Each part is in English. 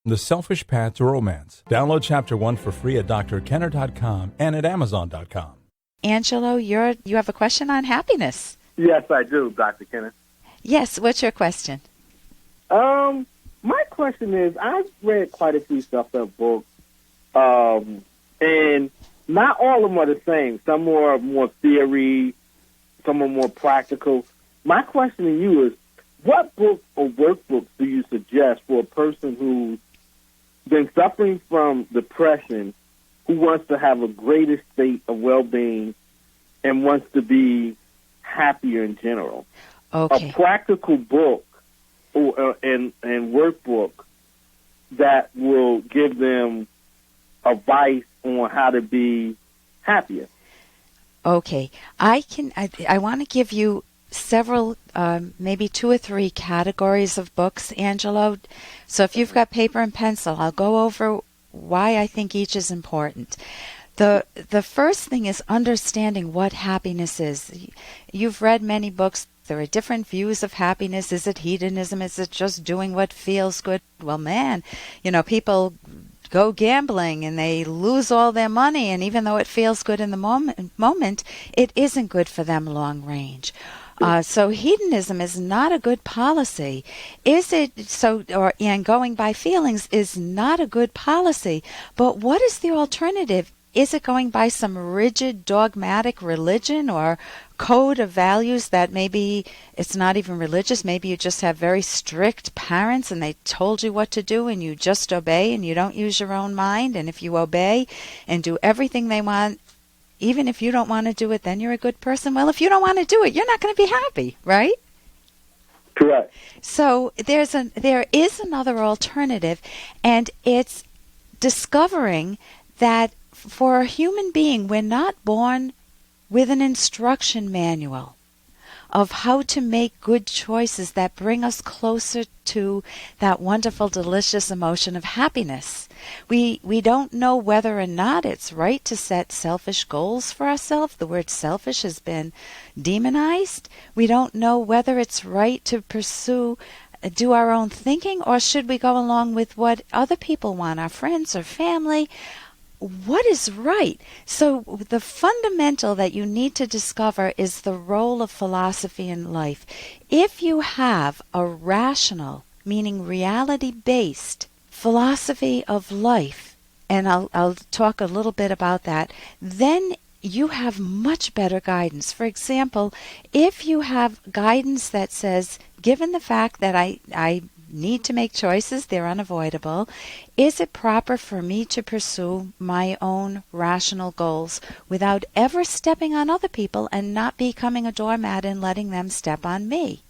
The Selfish Path to Romance. Download Chapter 1 for free at drkenner.com and at amazon.com. Angelo, you have a question on happiness. Yes, I do, Dr. Kenner. Yes, what's your question? My question is, I've read quite a few self-help books, and not all of them are the same. Some are more theory, some are more practical. My question to you is, what books or workbooks do you suggest for a person who's been suffering from depression, who wants to have a greater state of well-being and wants to be happier in general? Okay. A practical book and workbook that will give them advice on how to be happier. Okay. I want to give you several, maybe 2 or 3 categories of books, Angelo. So if you've got paper and pencil, I'll go over why I think each is important. The first thing is understanding what happiness is. You've read many books. There are different views of happiness. Is it hedonism? Is it just doing what feels good? Well, man, people go gambling and they lose all their money, and even though it feels good in the moment, it isn't good for them long range. So hedonism is not a good policy. And going by feelings is not a good policy. But what is the alternative? Is it going by some rigid, dogmatic religion or code of values that maybe it's not even religious? Maybe you just have very strict parents and they told you what to do and you just obey and you don't use your own mind. And if you obey and do everything they want, even if you don't want to do it, then you're a good person. Well, if you don't want to do it, you're not going to be happy, right? Correct. So there is another alternative, and it's discovering that for a human being, we're not born with an instruction manual of how to make good choices that bring us closer to that wonderful, delicious emotion of happiness. We don't know whether or not it's right to set selfish goals for ourselves. The word selfish has been demonized. We don't know whether it's right to do our own thinking, or should we go along with what other people want, our friends or family. What is right? So the fundamental that you need to discover is the role of philosophy in life. If you have a rational, meaning reality-based philosophy of life, and I'll talk a little bit about that, then you have much better guidance. For example, if you have guidance that says, given the fact that I need to make choices, they're unavoidable, is it proper for me to pursue my own rational goals without ever stepping on other people and not becoming a doormat and letting them step on me?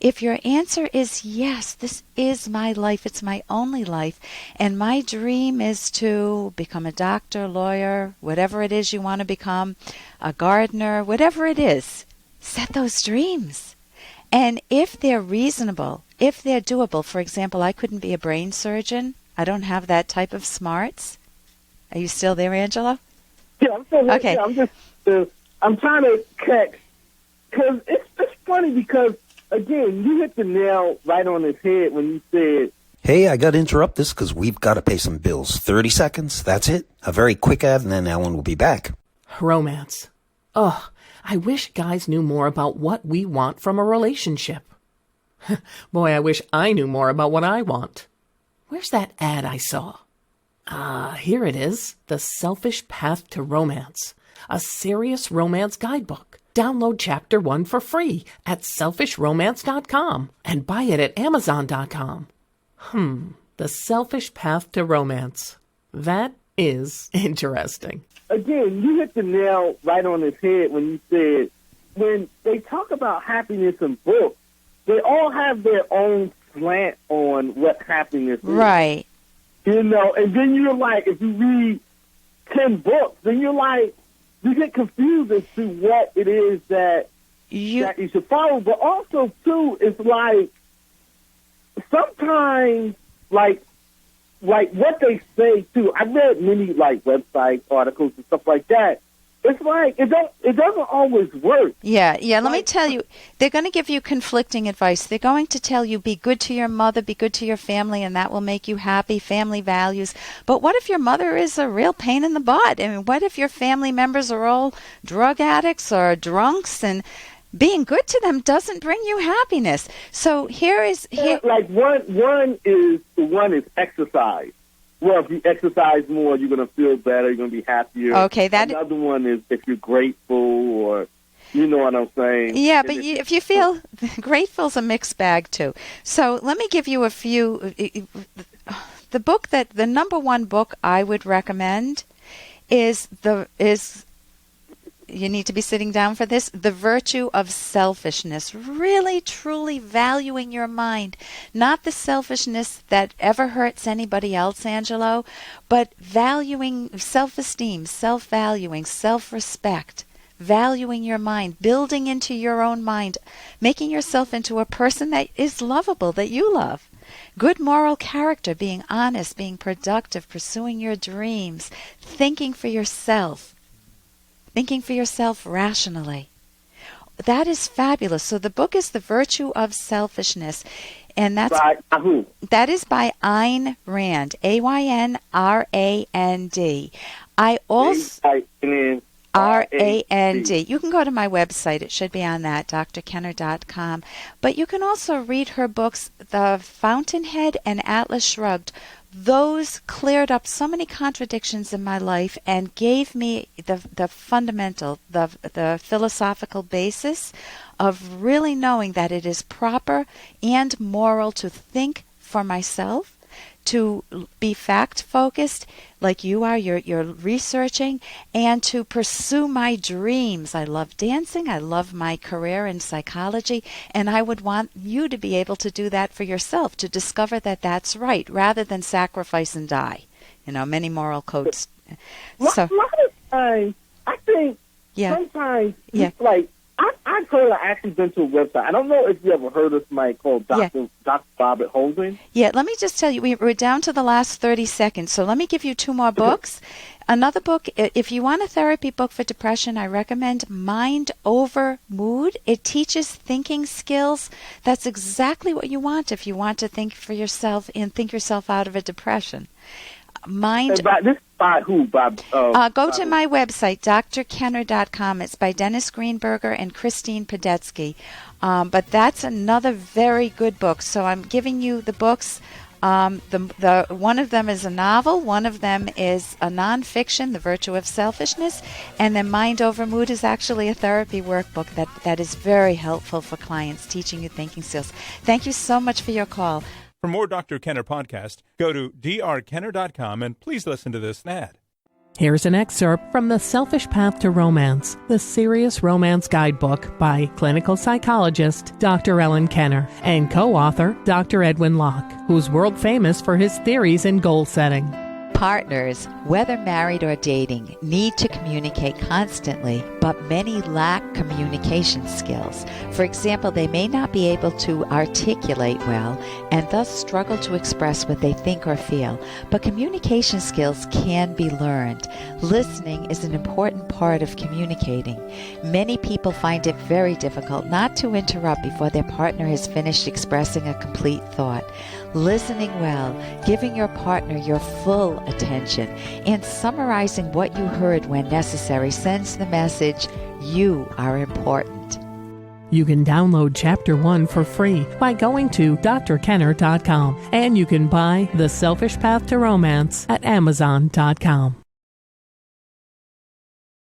If your answer is yes, this is my life, it's my only life, and my dream is to become a doctor, lawyer, whatever it is you want to become, a gardener, whatever it is, set those dreams. And if they're reasonable, if they're doable, for example, I couldn't be a brain surgeon. I don't have that type of smarts. Are you still there, Angelo? Yeah, I'm still there. Okay. Yeah, I'm trying to catch, because it's funny because, again, you hit the nail right on his head when you said, Hey, I got to interrupt this because we've got to pay some bills. 30 seconds, that's it. A very quick ad, and then Ellen will be back. Romance. Ugh, I wish guys knew more about what we want from a relationship. Boy, I wish I knew more about what I want. Where's that ad I saw? Here it is. The Selfish Path to Romance. A serious romance guidebook. Download Chapter 1 for free at selfishromance.com and buy it at amazon.com. The Selfish Path to Romance. That is interesting. Again, you hit the nail right on his head when you said, when they talk about happiness in books, they all have their own slant on what happiness is. Right. And then you're like, if you read 10 books, then you're like, you get confused as to what it is that you should follow. But also, too, it's like, sometimes, like what they say, too, I've read many, website articles and stuff like that, it's like it doesn't always work. Yeah. Let me tell you, they're going to give you conflicting advice. They're going to tell you, be good to your mother, be good to your family, and that will make you happy, family values. But what if your mother is a real pain in the butt? I mean, what if your family members are all drug addicts or drunks, and being good to them doesn't bring you happiness? So here. Like one is exercise. Well, if you exercise more, you're going to feel better. You're going to be happier. Okay, another one is if you're grateful, or you know what I'm saying. Yeah, but if you feel grateful's a mixed bag too. So let me give you a few. The number one book I would recommend is you need to be sitting down for this, The Virtue of Selfishness. Really, truly valuing your mind. Not the selfishness that ever hurts anybody else, Angelo, but valuing self-esteem, self-valuing, self-respect, valuing your mind, building into your own mind, making yourself into a person that is lovable, that you love. Good moral character, being honest, being productive, pursuing your dreams, thinking for yourself rationally. That is fabulous. So the book is The Virtue of Selfishness, and that's by who? That is by Ayn Rand, Aynrand. I also Rand. You can go to my website. It should be on that, drkenner.com. But you can also read her books, The Fountainhead and Atlas Shrugged. Those cleared up so many contradictions in my life and gave me the fundamental, the philosophical basis of really knowing that it is proper and moral to think for myself, to be fact-focused like you are, you're researching, and to pursue my dreams. I love dancing. I love my career in psychology, and I would want you to be able to do that for yourself, to discover that that's right, rather than sacrifice and die. Many moral codes. A lot of times, I think sometimes, like, I've heard, I actually been to a website. I don't know if you ever heard of somebody called Dr. Robert Holden. Yeah, let me just tell you, we're down to the last 30 seconds, so let me give you two more books. Another book, if you want a therapy book for depression, I recommend Mind Over Mood. It teaches thinking skills. That's exactly what you want if you want to think for yourself and think yourself out of a depression. This by who? Go to my website, drkenner.com. It's by Dennis Greenberger and Christine Podetsky. But that's another very good book. So I'm giving you the books. The one of them is a novel. One of them is a nonfiction, The Virtue of Selfishness. And then Mind Over Mood is actually a therapy workbook that is very helpful for clients, teaching you thinking skills. Thank you so much for your call. For more Dr. Kenner podcast, go to drkenner.com and please listen to this ad. Here's an excerpt from The Selfish Path to Romance, the Serious Romance Guidebook by clinical psychologist Dr. Ellen Kenner and co-author Dr. Edwin Locke, who's world famous for his theories in goal setting. Partners, whether married or dating, need to communicate constantly, but many lack communication skills. For example, they may not be able to articulate well and thus struggle to express what they think or feel. But communication skills can be learned. Listening is an important part of communicating. Many people find it very difficult not to interrupt before their partner has finished expressing a complete thought. Listening well, giving your partner your full attention, and summarizing what you heard when necessary sends the message, you are important. You can download Chapter 1 for free by going to drkenner.com, and you can buy The Selfish Path to Romance at amazon.com.